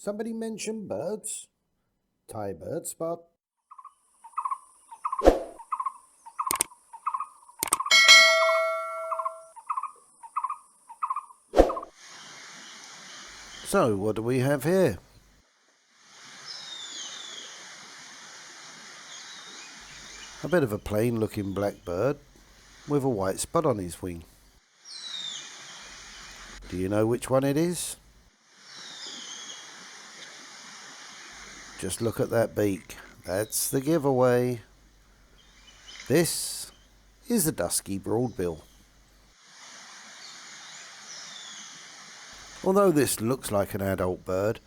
Somebody mention birds? Thaibirdspot. So, what do we have here? A bit of a plain looking black bird with a white spot on his wing. Do you know which one it is? Just look at that beak. That's the giveaway. This is the Dusky Broadbill. Although this looks like an adult bird,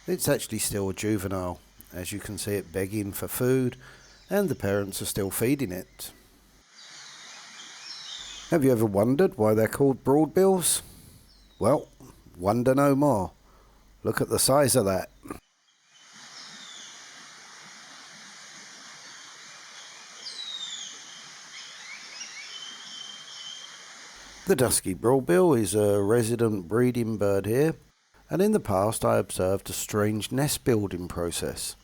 it's actually still a juvenile. As you can see it begging for food, and the parents are still feeding it. Have you ever wondered why they're called broadbills? Well, wonder no more. Look at the size of that. The Dusky Broadbill is a resident breeding bird here, and in the past I observed a strange nest building process.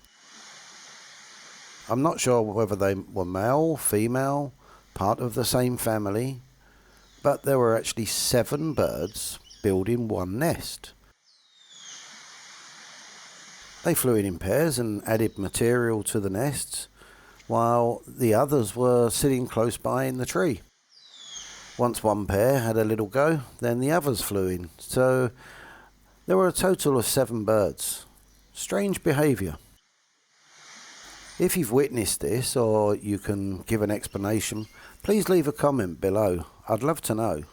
I'm not sure whether they were male, female, part of the same family, but there were actually 7 birds building one nest. They flew in pairs and added material to the nests, while the others were sitting close by in the tree. Once one pair had a little go, then the others flew in, so there were a total of 7 birds. Strange behaviour. If you've witnessed this, or you can give an explanation, please leave a comment below. I'd love to know.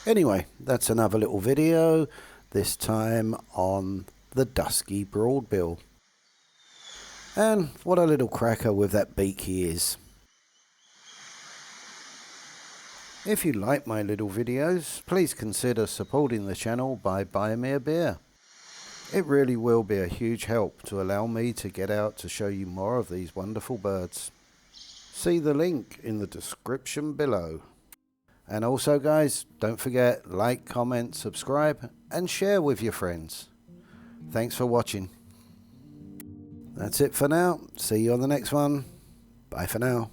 Anyway, that's another little video, this time on the Dusky Broadbill. And what a little cracker with that beak he is. If you like my little videos, please consider supporting the channel by buying me a beer. It really will be a huge help to allow me to get out to show you more of these wonderful birds. See the link in the description below. And also guys, don't forget, like, comment, subscribe and share with your friends. Thanks for watching. That's it for now. See you on the next one. Bye for now.